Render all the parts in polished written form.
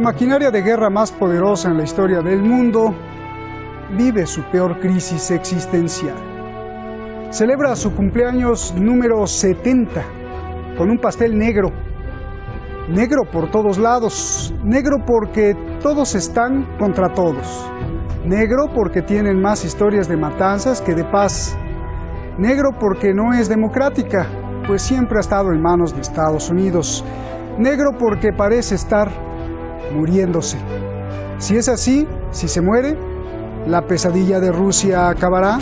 La maquinaria de guerra más poderosa en la historia del mundo vive su peor crisis existencial. Celebra su cumpleaños número 70 con un pastel negro. Negro por todos lados, negro porque todos están contra todos. Negro porque tienen más historias de matanzas que de paz. Negro porque no es democrática, pues siempre ha estado en manos de Estados Unidos. Negro porque parece estar muriéndose. Si es así, si se muere, ¿la pesadilla de Rusia acabará?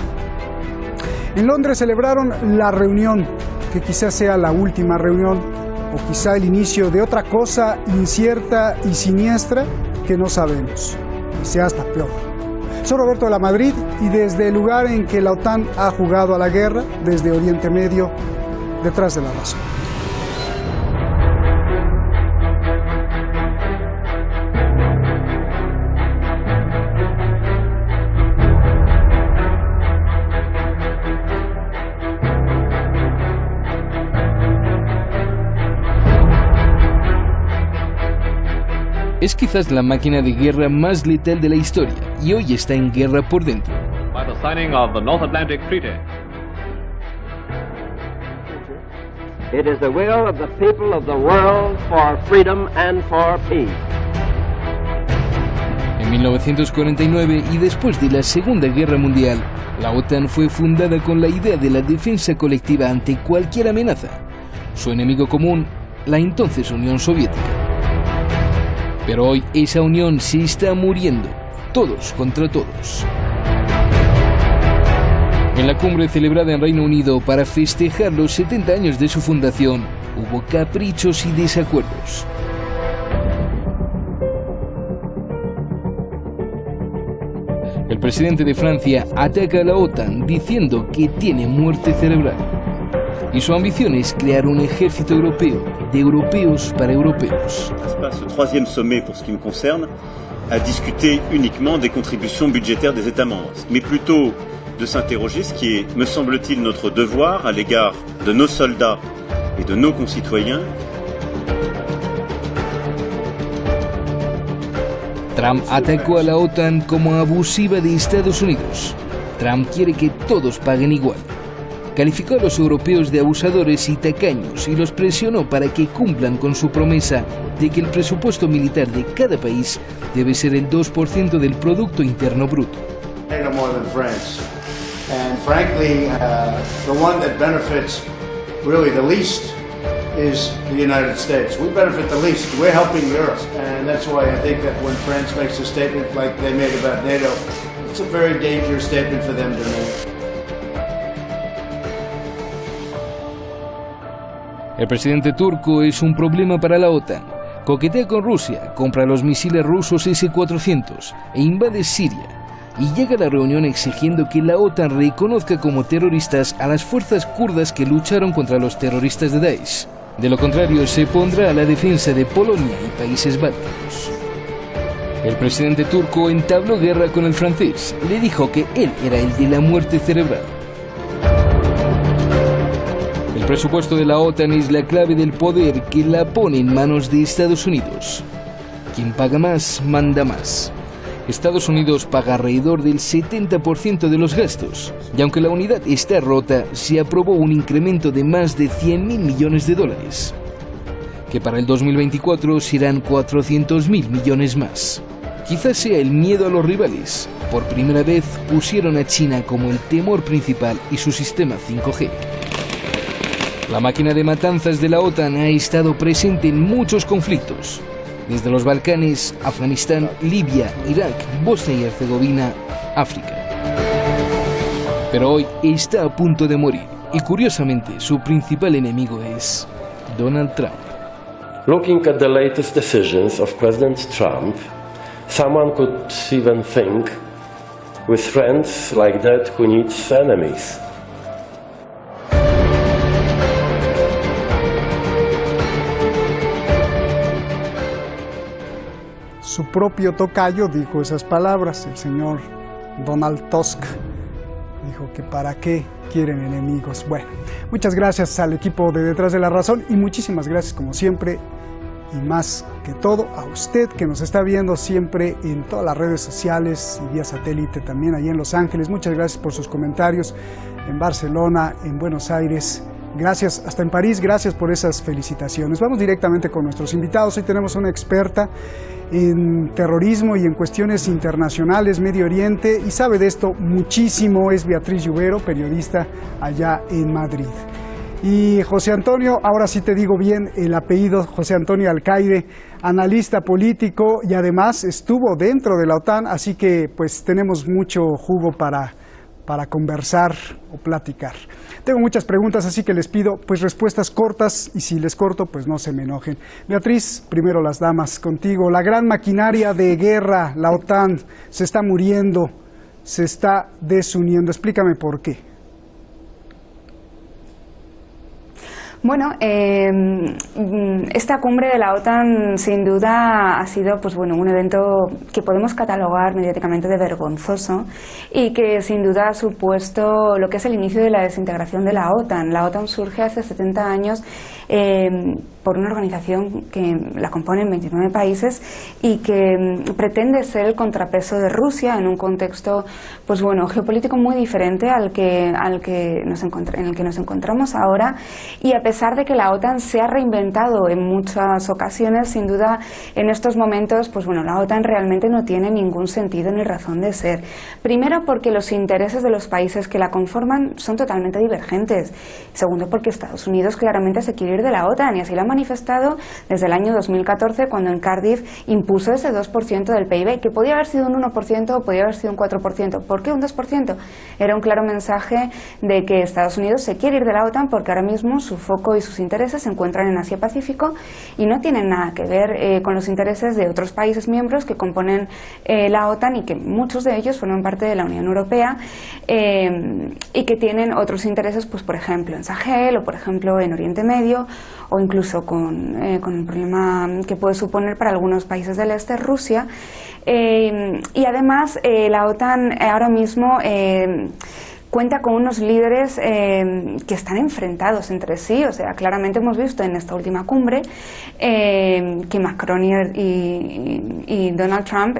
En Londres celebraron la reunión, que quizás sea la última reunión, o quizá el inicio de otra cosa incierta y siniestra que no sabemos, y sea hasta peor. Soy Roberto de la Madrid y desde el lugar en que la OTAN ha jugado a la guerra, desde Oriente Medio, detrás de la razón. Es quizás la máquina de guerra más letal de la historia y hoy está en guerra por dentro. By the signing of the North Atlantic Treaty. It is the will of the people of the world for freedom and for peace. En 1949 y después de la Segunda Guerra Mundial, la OTAN fue fundada con la idea de la defensa colectiva ante cualquier amenaza. Su enemigo común, la entonces Unión Soviética. Pero hoy esa unión se está muriendo, todos contra todos. En la cumbre celebrada en Reino Unido para festejar los 70 años de su fundación, hubo caprichos y desacuerdos. El presidente de Francia ataca a la OTAN diciendo que tiene muerte cerebral. Y su ambición es crear un ejército europeo, de europeos para europeos. Ce troisième sommet, pour ce qui me concerne, a discuté uniquement des contributions budgétaires des États membres, mais plutôt de s'interroger, ce qui est, me semble-t-il, notre devoir à l'égard de nos soldats et de nos concitoyens. Trump atacó a la OTAN como abusiva de Estados Unidos. Trump quiere que todos paguen igual. Calificó a los europeos de abusadores y tacaños y los presionó para que cumplan con su promesa de que el presupuesto militar de cada país debe ser el 2% del Producto Interno Bruto. No more than France. And frankly, the one that benefits really the least is the United States. We benefit the least. We're helping Europe. And that's why I think that when France makes a statement like they made about NATO, it's a very dangerous statement for them to make. El presidente turco es un problema para la OTAN. Coquetea con Rusia, compra los misiles rusos S-400 e invade Siria. Y llega a la reunión exigiendo que la OTAN reconozca como terroristas a las fuerzas kurdas que lucharon contra los terroristas de Daesh. De lo contrario, se pondrá a la defensa de Polonia y países bálticos. El presidente turco entabló guerra con el francés. Le dijo que él era el de la muerte cerebral. El presupuesto de la OTAN es la clave del poder que la pone en manos de Estados Unidos. Quien paga más, manda más. Estados Unidos paga alrededor del 70% de los gastos, y aunque la unidad está rota, se aprobó un incremento de más de 100.000 millones de dólares, que para el 2024 serán 400.000 millones más. Quizás sea el miedo a los rivales. Por primera vez pusieron a China como el temor principal y su sistema 5G. La máquina de matanzas de la OTAN ha estado presente en muchos conflictos, desde los Balcanes, Afganistán, Libia, Irak, Bosnia y Herzegovina, África. Pero hoy está a punto de morir y curiosamente su principal enemigo es Donald Trump. Looking at the latest decisions of President Trump, someone could even think, with friends like that, who needs enemies? Su propio tocayo dijo esas palabras, el señor Donald Tusk. Dijo que para qué quieren enemigos. Bueno, muchas gracias al equipo de Detrás de la Razón y muchísimas gracias como siempre y más que todo a usted que nos está viendo siempre en todas las redes sociales y vía satélite también allí en Los Ángeles. Muchas gracias por sus comentarios en Barcelona, en Buenos Aires. Gracias, hasta en París, gracias por esas felicitaciones. Vamos directamente con nuestros invitados. Hoy tenemos una experta en terrorismo y en cuestiones internacionales, Medio Oriente, y sabe de esto muchísimo. Es Beatriz Lluvero, periodista allá en Madrid. Y José Antonio, ahora sí te digo bien el apellido, José Antonio Alcaide, analista político y además estuvo dentro de la OTAN, así que pues tenemos mucho jugo para conversar o platicar. Tengo muchas preguntas, así que les pido pues respuestas cortas y si les corto pues no se me enojen. Beatriz, primero las damas, contigo. La gran maquinaria de guerra, la OTAN, se está muriendo, se está desuniendo. Explícame por qué. Bueno, esta cumbre de la OTAN sin duda ha sido pues bueno, un evento que podemos catalogar mediáticamente de vergonzoso y que sin duda ha supuesto lo que es el inicio de la desintegración de la OTAN. La OTAN surge hace 70 años por una organización que la componen 29 países y que pretende ser el contrapeso de Rusia en un contexto pues bueno, geopolítico muy diferente en el que nos encontramos ahora, y a pesar de que la OTAN se ha reinventado en muchas ocasiones, sin duda en estos momentos pues bueno, la OTAN realmente no tiene ningún sentido ni razón de ser. Primero porque los intereses de los países que la conforman son totalmente divergentes. Segundo porque Estados Unidos claramente se quiere ir de la OTAN y así lo ha manifestado desde el año 2014 cuando en Cardiff impuso ese 2% del PIB, que podía haber sido un 1% o podía haber sido un 4%. ¿Por qué un 2%? Era un claro mensaje de que Estados Unidos se quiere ir de la OTAN porque ahora mismo su foco y sus intereses se encuentran en Asia-Pacífico y no tienen nada que ver con los intereses de otros países miembros que componen la OTAN y que muchos de ellos forman parte de la Unión Europea y que tienen otros intereses, pues por ejemplo en Sahel o por ejemplo en Oriente Medio o incluso con el problema que puede suponer para algunos países del este Rusia. Y además la OTAN ahora mismo cuenta con unos líderes que están enfrentados entre sí. O sea, claramente hemos visto en esta última cumbre que Macron y Donald Trump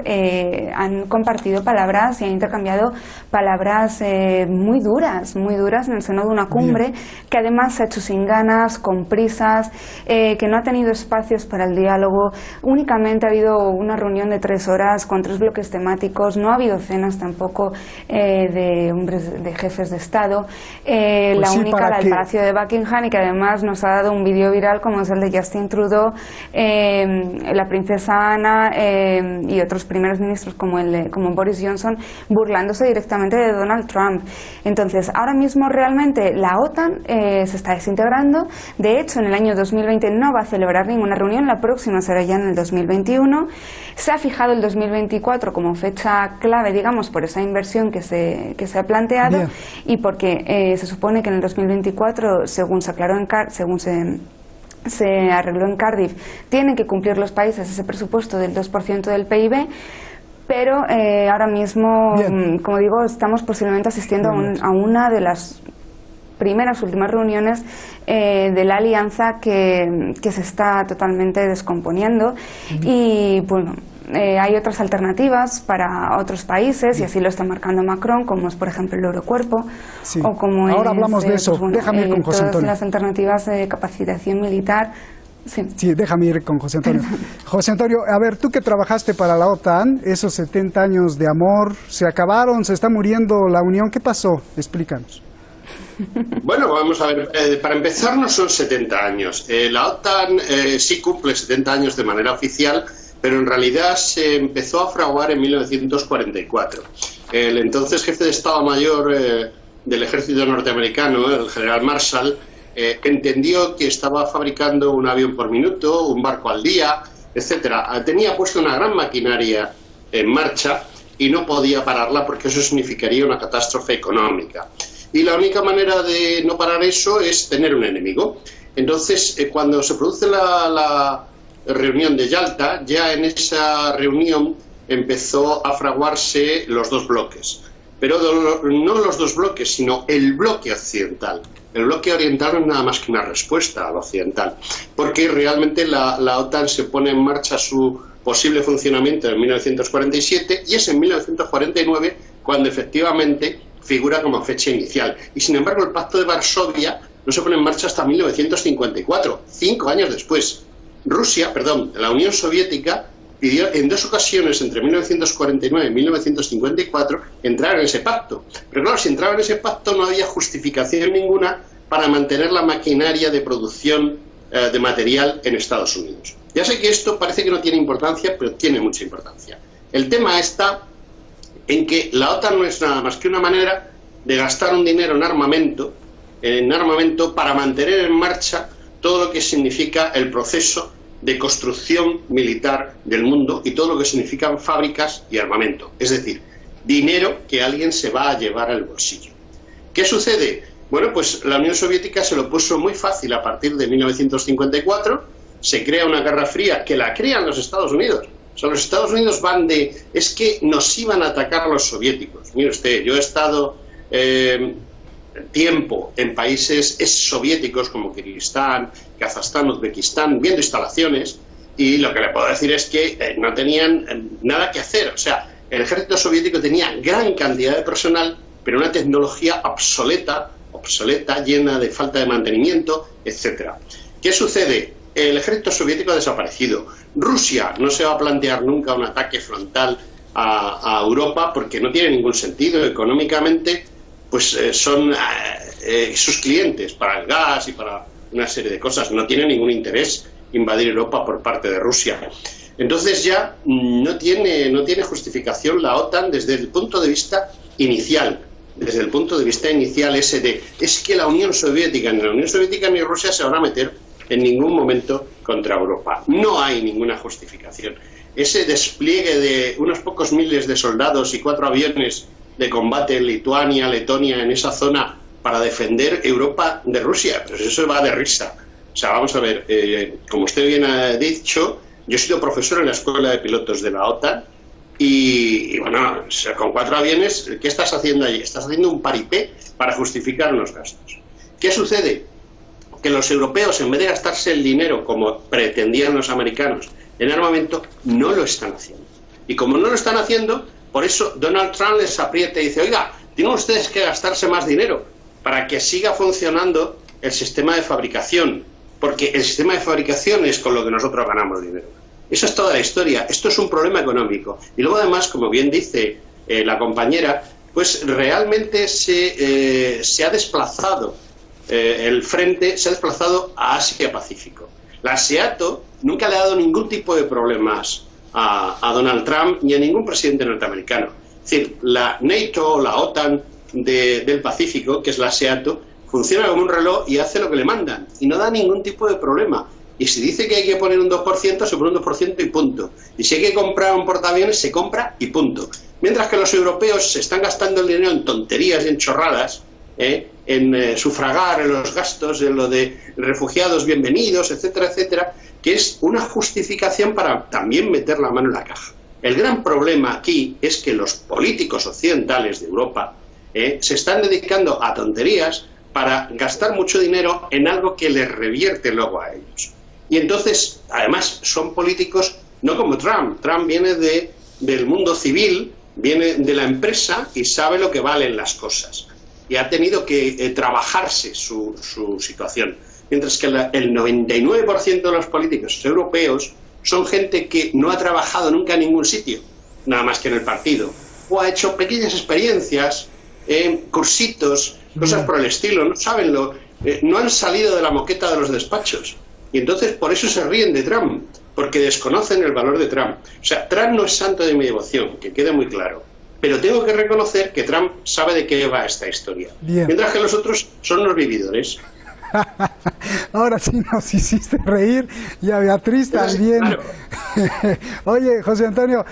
han compartido palabras y han intercambiado palabras muy duras en el seno de una cumbre que además se ha hecho sin ganas, con prisas, que no ha tenido espacios para el diálogo. Únicamente ha habido una reunión de 3 horas con 3 bloques temáticos, no ha habido cenas tampoco de hombres de jefes de Estado, pues la única, el Palacio de Buckingham, y que además nos ha dado un vídeo viral como es el de Justin Trudeau, la princesa Ana y otros primeros ministros como Boris Johnson burlándose directamente de Donald Trump. Entonces, ahora mismo realmente la OTAN se está desintegrando. De hecho, en el año 2020 no va a celebrar ninguna reunión, la próxima será ya en el 2021. Se ha fijado el 2024 como fecha clave, digamos, por esa inversión que se ha planteado. Bien. Y porque se supone que en el 2024, según se aclaró se arregló en Cardiff, tienen que cumplir los países ese presupuesto del 2% del PIB, pero ahora mismo, como digo, estamos posiblemente asistiendo a una de las últimas reuniones de la alianza que se está totalmente descomponiendo. Y bueno, hay otras alternativas para otros países y así lo está marcando Macron, como es por ejemplo el Eurocuerpo, o como ahora hablamos de eso. Déjame ir con José Antonio. Todas las alternativas de capacitación militar. Sí, déjame ir con José Antonio. José Antonio, a ver, tú que trabajaste para la OTAN, esos 70 años de amor, ¿se acabaron? ¿Se está muriendo la Unión? ¿Qué pasó? Explícanos. Bueno, vamos a ver, para empezar no son 70 años. La OTAN sí cumple 70 años de manera oficial, pero en realidad se empezó a fraguar en 1944. El entonces jefe de Estado Mayor del ejército norteamericano, el general Marshall, entendió que estaba fabricando un avión por minuto, un barco al día, etcétera. Tenía puesto una gran maquinaria en marcha y no podía pararla porque eso significaría una catástrofe económica. Y la única manera de no parar eso es tener un enemigo. Entonces, cuando se produce la reunión de Yalta, ya en esa reunión empezó a fraguarse los dos bloques. pero no los dos bloques, sino el bloque occidental. El bloque oriental no es nada más que una respuesta al occidental, porque realmente la OTAN se pone en marcha su posible funcionamiento en 1947 y es en 1949 cuando efectivamente figura como fecha inicial. Y sin embargo el Pacto de Varsovia no se pone en marcha hasta 1954, 5 años después. La Unión Soviética pidió en 2 ocasiones, entre 1949 y 1954, entrar en ese pacto. Pero claro, si entraba en ese pacto no había justificación ninguna para mantener la maquinaria de producción de material en Estados Unidos. Ya sé que esto parece que no tiene importancia, pero tiene mucha importancia. El tema está en que la OTAN no es nada más que una manera de gastar un dinero en armamento para mantener en marcha todo lo que significa el proceso de construcción militar del mundo y todo lo que significan fábricas y armamento. Es decir, dinero que alguien se va a llevar al bolsillo. ¿Qué sucede? Bueno, pues la Unión Soviética se lo puso muy fácil a partir de 1954, se crea una guerra fría que la crean los Estados Unidos. O sea, los Estados Unidos van es que nos iban a atacar los soviéticos. Mire usted, yo he estado tiempo en países soviéticos como Kirguistán, Kazajstán, Uzbekistán, viendo instalaciones, y lo que le puedo decir es que no tenían nada que hacer. O sea, el ejército soviético tenía gran cantidad de personal, pero una tecnología obsoleta, llena de falta de mantenimiento, etcétera. ¿Qué sucede? El ejército soviético ha desaparecido. Rusia no se va a plantear nunca un ataque frontal a Europa porque no tiene ningún sentido. Económicamente, pues son sus clientes para el gas y para una serie de cosas. No tiene ningún interés invadir Europa por parte de Rusia. Entonces ya no tiene justificación la OTAN desde el punto de vista inicial. Desde el punto de vista inicial es que la Unión Soviética, ni la Unión Soviética ni Rusia se van a meter en ningún momento contra Europa. No hay ninguna justificación. Ese despliegue de unos pocos miles de soldados y 4 aviones de combate en Lituania, Letonia, en esa zona, para defender Europa de Rusia, pues eso va de risa. O sea, vamos a ver, como usted bien ha dicho, yo he sido profesor en la Escuela de Pilotos de la OTAN y bueno, con 4 aviones, ¿qué estás haciendo allí? Estás haciendo un paripé para justificar unos gastos. ¿Qué sucede? Que los europeos, en vez de gastarse el dinero como pretendían los americanos en armamento, no lo están haciendo. Y como no lo están haciendo, por eso Donald Trump les aprieta y dice, oiga, tienen ustedes que gastarse más dinero para que siga funcionando el sistema de fabricación, porque el sistema de fabricación es con lo que nosotros ganamos dinero. Eso es toda la historia. Esto es un problema económico. Y luego además, como bien dice la compañera, pues realmente se ha desplazado el frente, se ha desplazado a Asia-Pacífico. La SEATO nunca le ha dado ningún tipo de problemas a Donald Trump ni a ningún presidente norteamericano. Es decir, la NATO, la OTAN del Pacífico, que es la SEATO, funciona como un reloj y hace lo que le mandan y no da ningún tipo de problema. Y si dice que hay que poner un 2%, se pone un 2% y punto. Y si hay que comprar un portaaviones, se compra y punto. Mientras que los europeos se están gastando el dinero en tonterías y en chorradas, en sufragar en los gastos, en lo de refugiados bienvenidos, etcétera, etcétera, que es una justificación para también meter la mano en la caja. El gran problema aquí es que los políticos occidentales de Europa se están dedicando a tonterías para gastar mucho dinero en algo que les revierte luego a ellos. Y entonces, además, son políticos no como Trump. Trump viene del mundo civil, viene de la empresa y sabe lo que valen las cosas. Y ha tenido que trabajarse su situación. Mientras que el 99% de los políticos europeos son gente que no ha trabajado nunca en ningún sitio, nada más que en el partido, o ha hecho pequeñas experiencias, cursitos, cosas por el estilo, no saben no han salido de la moqueta de los despachos. Y entonces por eso se ríen de Trump, porque desconocen el valor de Trump. O sea, Trump no es santo de mi devoción, que quede muy claro. Pero tengo que reconocer que Trump sabe de qué va esta historia. Bien. Mientras que los otros son los vividores. Ahora sí nos hiciste reír y a Beatriz también. Claro. Oye, José Antonio,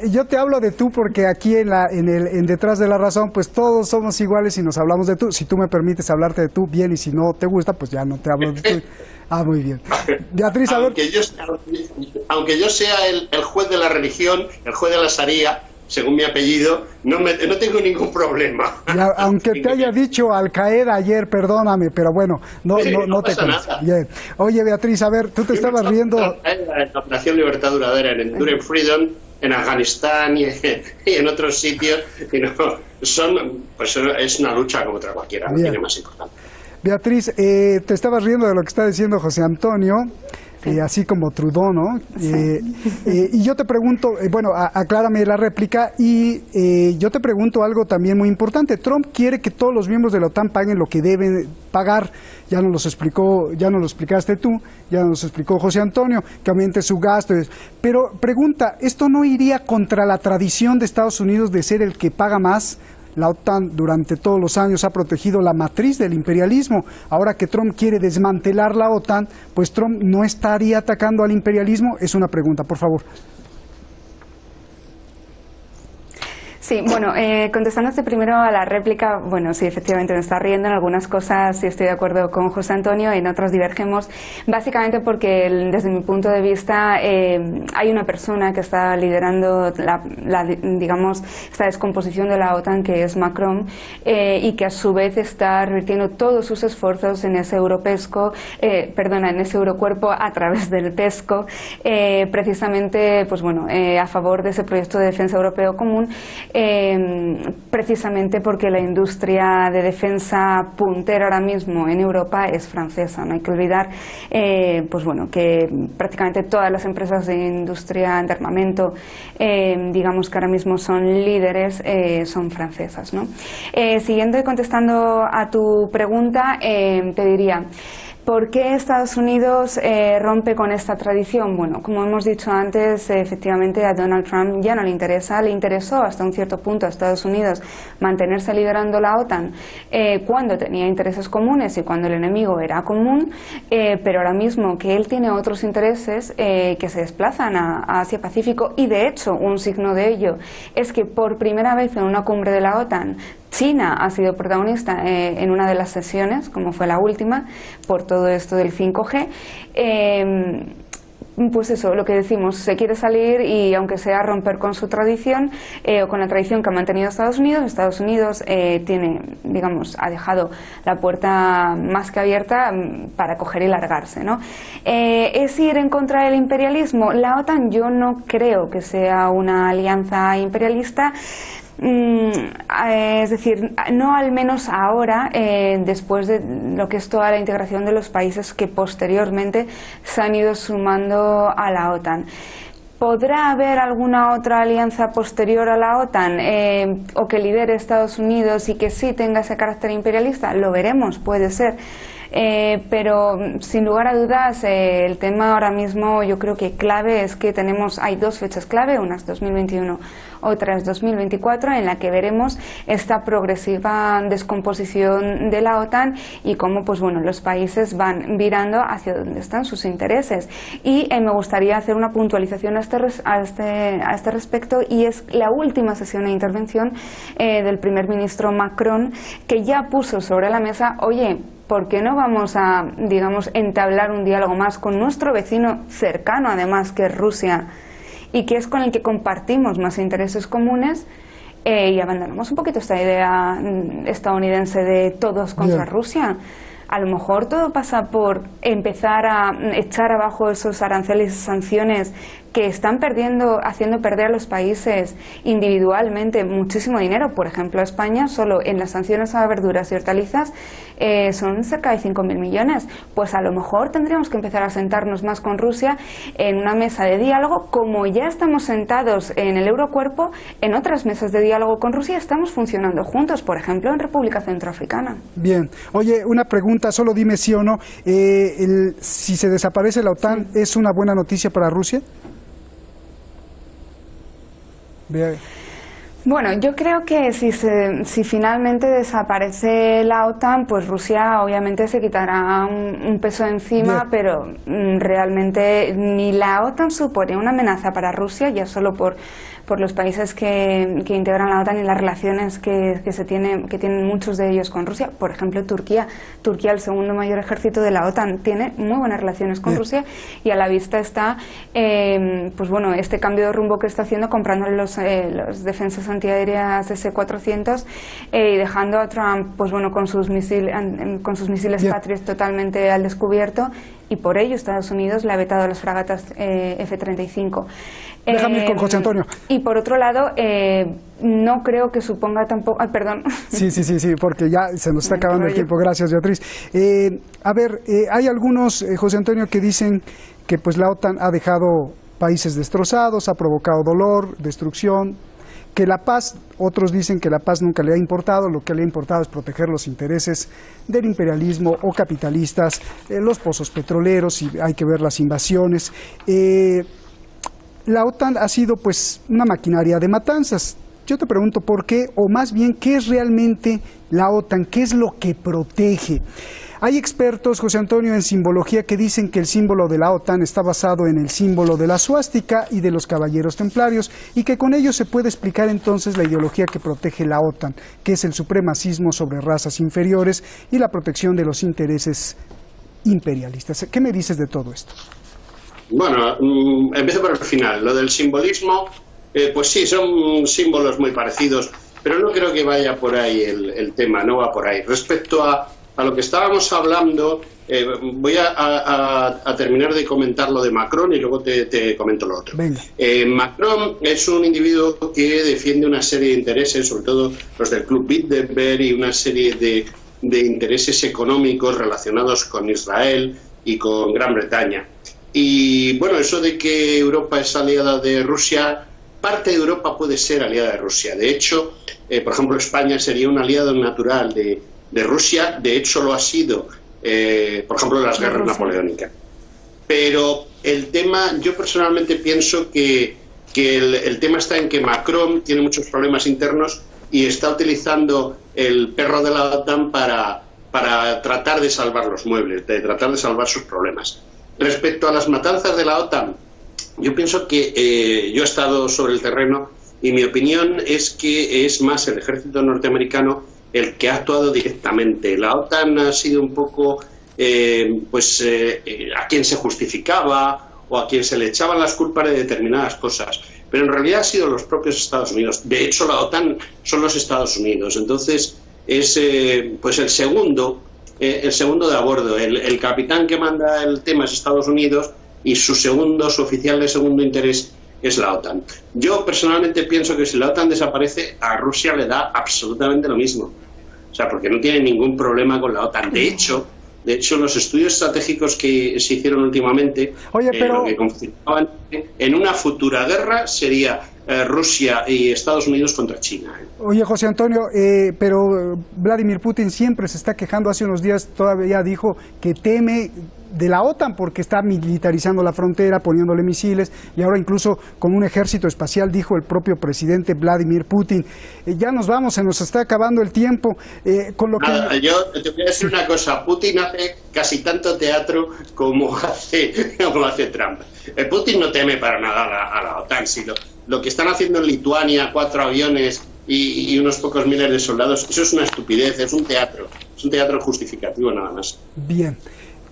yo te hablo de tú porque aquí en Detrás de la Razón, pues todos somos iguales y nos hablamos de tú. Si tú me permites hablarte de tú, bien, y si no te gusta, pues ya no te hablo de tú. Ah, muy bien. Beatriz, a ver. Aunque yo sea el juez de la religión, el juez de la Sharia, según mi apellido, no tengo ningún problema. Aunque te haya dicho Al Qaeda ayer, perdóname, pero bueno, no te pasa nada. Bien. Oye, Beatriz, a ver, tú te estabas riendo. En la Operación Libertad Duradera, en Enduring Freedom, en Afganistán y en otros sitios, y no, es una lucha como otra cualquiera, no tiene más importancia. Beatriz, te estabas riendo de lo que está diciendo José Antonio. Sí. Así como Trudeau, ¿no? Sí. Y yo te pregunto, bueno, aclárame la réplica, y yo te pregunto algo también muy importante. Trump quiere que todos los miembros de la OTAN paguen lo que deben pagar. Ya nos lo explicaste tú, ya nos lo explicó José Antonio, que aumente su gasto. Pero pregunta, ¿esto no iría contra la tradición de Estados Unidos de ser el que paga más? La OTAN durante todos los años ha protegido la matriz del imperialismo. Ahora que Trump quiere desmantelar la OTAN, pues Trump no estaría atacando al imperialismo. Es una pregunta, por favor. Sí, bueno, contestándote primero a la réplica, bueno, sí, efectivamente me está riendo en algunas cosas, sí estoy de acuerdo con José Antonio, en otras divergemos, básicamente porque desde mi punto de vista hay una persona que está liderando digamos, esta descomposición de la OTAN, que es Macron, y que a su vez está revirtiendo todos sus esfuerzos en ese en ese eurocuerpo a través del PESCO, precisamente, pues bueno, a favor de ese proyecto de defensa europeo común, precisamente porque la industria de defensa puntera ahora mismo en Europa es francesa. No hay que olvidar pues bueno, que prácticamente todas las empresas de industria de armamento, digamos que ahora mismo son líderes, son francesas, ¿no? Siguiendo y contestando a tu pregunta, te diría: ¿por qué Estados Unidos rompe con esta tradición? Bueno, como hemos dicho antes, efectivamente a Donald Trump ya no le interesa, le interesó hasta un cierto punto a Estados Unidos mantenerse liderando la OTAN cuando tenía intereses comunes y cuando el enemigo era común, pero ahora mismo que él tiene otros intereses que se desplazan a Asia-Pacífico, y de hecho un signo de ello es que por primera vez en una cumbre de la OTAN China ha sido protagonista en una de las sesiones, como fue la última, por todo esto del 5G. Pues eso, lo que decimos, se quiere salir, y aunque sea romper con su tradición o con la tradición que ha mantenido Estados Unidos tiene, digamos, ha dejado la puerta más que abierta para coger y largarse, ¿no? ¿Es ir en contra del imperialismo? La OTAN yo no creo que sea una alianza imperialista. Es decir, no al menos ahora, después de lo que es toda la integración de los países que posteriormente se han ido sumando a la OTAN. ¿Podrá haber alguna otra alianza posterior a la OTAN o que lidere Estados Unidos y que sí tenga ese carácter imperialista? Lo veremos, puede ser. Pero sin lugar a dudas el tema ahora mismo, yo creo que clave es que hay dos fechas clave, unas 2021, otras 2024, en la que veremos esta progresiva descomposición de la OTAN y cómo, pues bueno, los países van virando hacia donde están sus intereses. Y me gustaría hacer una puntualización a este respecto, y es la última sesión de intervención del primer ministro Macron, que ya puso sobre la mesa: oye, ¿por qué no vamos a, digamos, entablar un diálogo más con nuestro vecino cercano, además, que es Rusia, y que es con el que compartimos más intereses comunes, y abandonamos un poquito esta idea estadounidense de todos contra Rusia? A lo mejor todo pasa por empezar a echar abajo esos aranceles y sanciones que están haciendo perder a los países individualmente muchísimo dinero. Por ejemplo, España, solo en las sanciones a verduras y hortalizas son cerca de 5.000 millones. Pues a lo mejor tendríamos que empezar a sentarnos más con Rusia en una mesa de diálogo, como ya estamos sentados en el Eurocuerpo, en otras mesas de diálogo con Rusia estamos funcionando juntos, por ejemplo, en República Centroafricana. Bien. Oye, una pregunta, solo dime sí o no. Si se desaparece la OTAN, ¿es una buena noticia para Rusia? Bueno, yo creo que si finalmente desaparece la OTAN, pues Rusia obviamente se quitará un peso encima, pero realmente ni la OTAN supone una amenaza para Rusia, ya solo por por los países que integran la OTAN y las relaciones que tienen muchos de ellos con Rusia. Por ejemplo, Turquía, el segundo mayor ejército de la OTAN, tiene muy buenas relaciones con Rusia, y a la vista está pues bueno, este cambio de rumbo que está haciendo, comprándole los defensas antiaéreas S-400 y dejando a Trump pues bueno, con sus misiles Patriot totalmente al descubierto, y por ello Estados Unidos le ha vetado las fragatas F-35. Déjame ir con José Antonio. Y por otro lado, no creo que suponga tampoco... Ay, perdón. Sí, porque ya se nos está acabando el tiempo. Gracias, Beatriz. A ver, hay algunos, José Antonio, que dicen que pues la OTAN ha dejado países destrozados, ha provocado dolor, destrucción, que la paz, otros dicen que la paz nunca le ha importado, lo que le ha importado es proteger los intereses del imperialismo o capitalistas, los pozos petroleros, y hay que ver las invasiones. La OTAN ha sido pues una maquinaria de matanzas. Yo te pregunto por qué, o más bien, ¿qué es realmente la OTAN? ¿Qué es lo que protege? Hay expertos, José Antonio, en simbología que dicen que el símbolo de la OTAN está basado en el símbolo de la suástica y de los caballeros templarios, y que con ello se puede explicar entonces la ideología que protege la OTAN, que es el supremacismo sobre razas inferiores y la protección de los intereses imperialistas. ¿Qué me dices de todo esto? Bueno, empiezo por el final. Lo del simbolismo, pues sí, son símbolos muy parecidos, pero no creo que vaya por ahí el tema, no va por ahí. Respecto a lo que estábamos hablando, voy a terminar de comentar lo de Macron y luego te comento lo otro. Macron es un individuo que defiende una serie de intereses, sobre todo los del Club Bilderberg, y una serie de intereses económicos relacionados con Israel y con Gran Bretaña. Y bueno, eso de que Europa es aliada de Rusia, parte de Europa puede ser aliada de Rusia. De hecho, por ejemplo, España sería un aliado natural de Rusia. De hecho, lo ha sido, por ejemplo, en las guerras napoleónicas. Pero el tema, yo personalmente pienso que el tema está en que Macron tiene muchos problemas internos y está utilizando el perro de la OTAN para tratar de salvar los muebles, de tratar de salvar sus problemas. Respecto a las matanzas de la OTAN, yo pienso que yo he estado sobre el terreno y mi opinión es que es más el ejército norteamericano el que ha actuado directamente. La OTAN ha sido un poco a quien se justificaba o a quien se le echaban las culpas de determinadas cosas, pero en realidad ha sido los propios Estados Unidos. De hecho, la OTAN son los Estados Unidos. Entonces es pues el segundo de a bordo. El capitán que manda el tema es Estados Unidos y su oficial de segundo interés es la OTAN. Yo personalmente pienso que si la OTAN desaparece, a Rusia le da absolutamente lo mismo. O sea, porque no tiene ningún problema con la OTAN. De hecho, los estudios estratégicos que se hicieron últimamente, lo que confirmaban en una futura guerra sería Rusia y Estados Unidos contra China. Oye, José Antonio, pero Vladimir Putin siempre se está quejando. Hace unos días todavía dijo que teme de la OTAN porque está militarizando la frontera, poniéndole misiles, y ahora incluso con un ejército espacial, dijo el propio presidente Vladimir Putin. Ya nos vamos, se nos está acabando el tiempo. Yo te voy a decir una cosa: Putin hace casi tanto teatro como hace Trump. Putin no teme para nada a la OTAN. Si lo que están haciendo en Lituania, 4 aviones y unos pocos miles de soldados, eso es una estupidez, es un teatro justificativo nada más. Bien.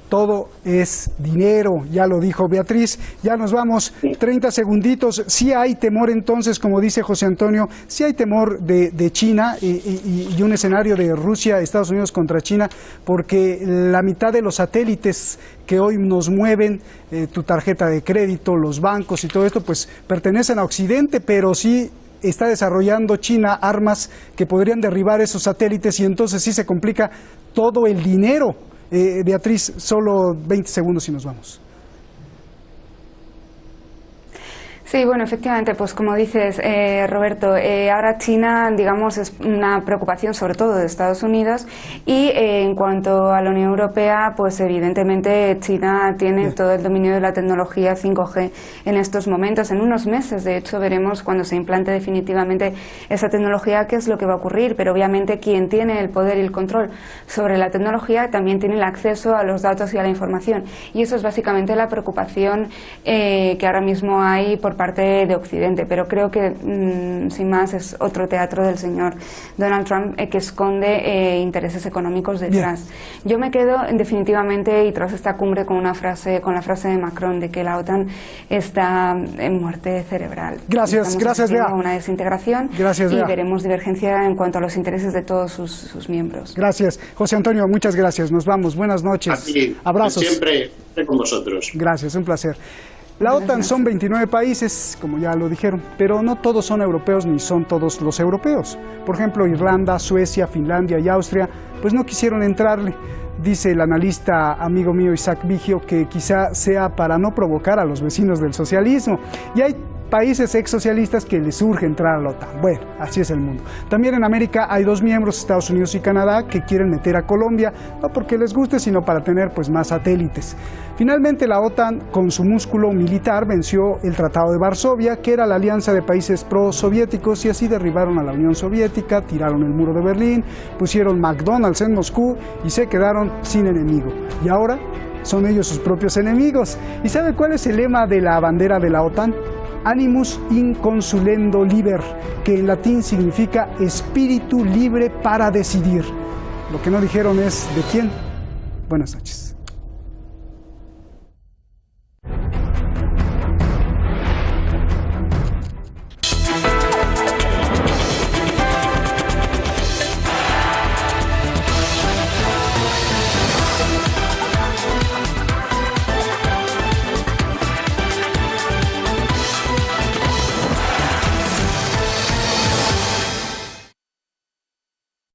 Todo es dinero, ya lo dijo Beatriz. Ya nos vamos, 30 segunditos. Sí hay temor entonces, como dice José Antonio, sí hay temor de China y un escenario de Rusia, Estados Unidos contra China, porque la mitad de los satélites que hoy nos mueven, tu tarjeta de crédito, los bancos y todo esto, pues pertenecen a Occidente, pero sí está desarrollando China armas que podrían derribar esos satélites, y entonces sí se complica todo el dinero. Beatriz, solo 20 segundos y nos vamos. Sí, bueno, efectivamente, pues como dices, Roberto, ahora China, digamos, es una preocupación sobre todo de Estados Unidos, y en cuanto a la Unión Europea, pues evidentemente China tiene todo el dominio de la tecnología 5G en estos momentos. En unos meses, de hecho, veremos cuando se implante definitivamente esa tecnología qué es lo que va a ocurrir, pero obviamente quien tiene el poder y el control sobre la tecnología también tiene el acceso a los datos y a la información, y eso es básicamente la preocupación que ahora mismo hay por parte de Occidente, pero creo que sin más es otro teatro del señor Donald Trump que esconde intereses económicos detrás. Yo me quedo definitivamente y tras esta cumbre con la frase de Macron de que la OTAN está en muerte cerebral. Gracias, Bea. Una desintegración Gracias, y Bea. veremos divergencia en cuanto a los intereses de todos sus miembros. Gracias. José Antonio, muchas gracias. Nos vamos. Buenas noches. A ti, abrazos. Siempre con vosotros. Gracias, un placer. La OTAN son 29 países, como ya lo dijeron, pero no todos son europeos ni son todos los europeos. Por ejemplo, Irlanda, Suecia, Finlandia y Austria, pues no quisieron entrarle. Dice el analista amigo mío Isaac Vigio que quizá sea para no provocar a los vecinos del socialismo. Y hay países exsocialistas que les urge entrar a la OTAN. Bueno, así es el mundo. También en América hay dos miembros, Estados Unidos y Canadá, que quieren meter a Colombia, no porque les guste, sino para tener pues más satélites. Finalmente la OTAN, con su músculo militar, venció el Tratado de Varsovia, que era la alianza de países pro-soviéticos, y así derribaron a la Unión Soviética, tiraron el muro de Berlín, pusieron McDonald's en Moscú y se quedaron sin enemigo. Y ahora son ellos sus propios enemigos. ¿Y sabe cuál es el lema de la bandera de la OTAN? Animus inconsulendo liber, que en latín significa espíritu libre para decidir. Lo que no dijeron es ¿de quién? Buenas noches.